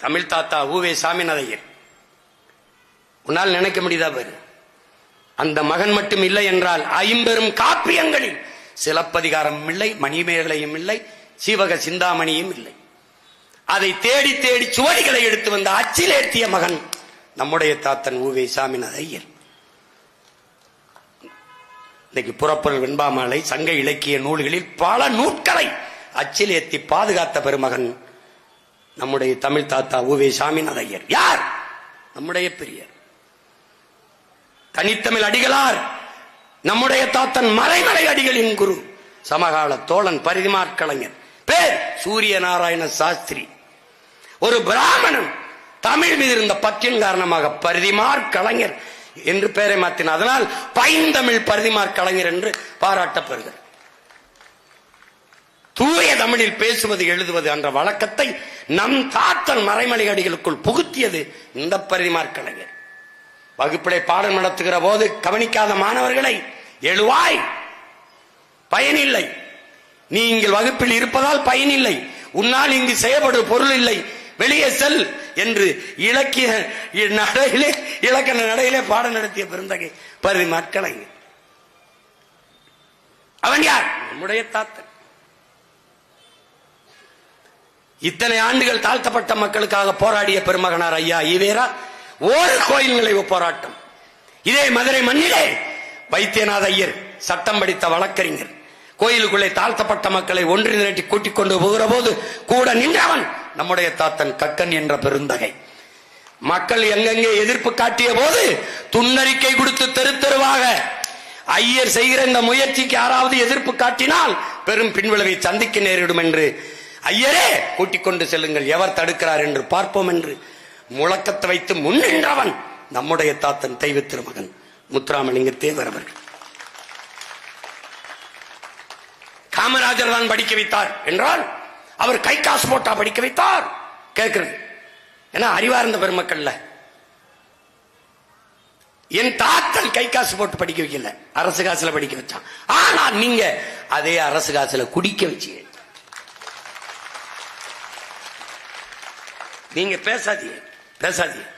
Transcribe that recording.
தமிழ் தாத்தா ஊவே சாமிநாதையர். உன்னால் நினைக்க முடியுதா பாரு, அந்த மகன் மட்டும் இல்லை என்றால் ஐம்பெரும் காப்பியங்களில் சிலப்பதிகாரம் இல்லை, மணிமேகலையும் இல்லை, சீவக சிந்தாமணியும் இல்லை. அதை தேடி தேடி சுவடிகளை எடுத்து வந்த அச்சில் ஏற்றிய மகன் நம்முடைய தாத்தன் ஊவே சாமிநாதையர். இன்னைக்கு புறப்பொருள் வெண்பாமாலை சங்க இலக்கிய நூல்களில் பல நூட்களை அச்சில் ஏற்றி பாதுகாத்த பெருமகன் நம்முடைய தமிழ் தாத்தா ஊவே சாமிநாதையர். யார்? நம்முடைய பெரியர் தனித்தமிழ் அடிகளார், நம்முடைய தாத்தன் மறைமலை அடிகளின் குரு, சமகால தோழன் பரிதிமாற் கலைஞர், பேர் சூரிய நாராயண சாஸ்திரி. ஒரு பிராமணன் தமிழ் மீது இருந்த பற்றின் காரணமாக பரிதிமாற் கலைஞர் என்று பெயரை மாற்றினார். அதனால் பைந்தமிழ் பரிதிமாற் கலைஞர் என்று பாராட்டப்படுகிறார். தூய தமிழில் பேசுவது எழுதுவது என்ற வழக்கத்தை நம் தாத்தன் மறைமலை அடிகளுக்குள் புகுத்தியது இந்த பரிதிமாற் கலைஞர். வகுப்பிலே பாடம் நடத்துகிற போது கவனிக்காத மாணவர்களை எழுவாய், பயனில்லை, நீ இங்கு வகுப்பில் இருப்பதால் பயனில்லை, உன்னால் இங்கு செய்யப்படும் பொருள் இல்லை, வெளியே செல் என்று இலக்கிய நடையிலே இலக்கண நடையிலே பாடம் நடத்திய பெருந்தகை பரிதிமாற் கலைஞர். அவன் யார்? நம்முடைய தாத்தன். இத்தனை ஆண்டுகள் தாழ்த்தப்பட்ட மக்களுக்காக போராடிய பெருமகனார் ஐயா ஈவேரா ஒரு கோயில் நிலைவு போராட்டம். இதே மதுரை மண்ணிலே வைத்தியநாத ஐயர் சட்டம் படித்த வழக்கறிஞர் கோயிலுக்குள்ளே தாழ்த்தப்பட்ட மக்களை ஒன்று திரட்டி கூட்டிக் கொண்டு போகிற போது கூட நின்றவன் நம்முடைய தாத்தன் கக்கன் என்ற பெருந்தகை. மக்கள் எங்கெங்கே எதிர்ப்பு காட்டிய போது துன்னறிக்கை கொடுத்து தெரு தெருவாக ஐயர் செய்கிற இந்த முயற்சிக்கு யாராவது எதிர்ப்பு காட்டினால் பெரும் பின்விளைவை சந்திக்க நேரிடும் என்று, ஐயரே கூட்டிக் கொண்டு செல்லுங்கள், எவர் தடுக்கிறார் என்று பார்ப்போம் என்று முழக்கத்தை வைத்து முன்னின்றவன் நம்முடைய தாத்தன் தெய்வ திருமகன் முத்துராமலிங்க தேவர் அவர்கள். காமராஜர் தான் படிக்க வைத்தார் என்றால் அவர் கை காசு போட்டா படிக்க வைத்தார் கேட்கிறது. ஏன்னா அறிவார்ந்த பெருமக்கள்ல என் தாத்தன் கை காசு போட்டு படிக்க வைக்கல, அரசு காசுல படிக்க வச்சான். ஆனா நீங்க அதே அரசு காசுல குடிக்க வச்சு நீங்க பேசாதீங்க பேசாதீங்க.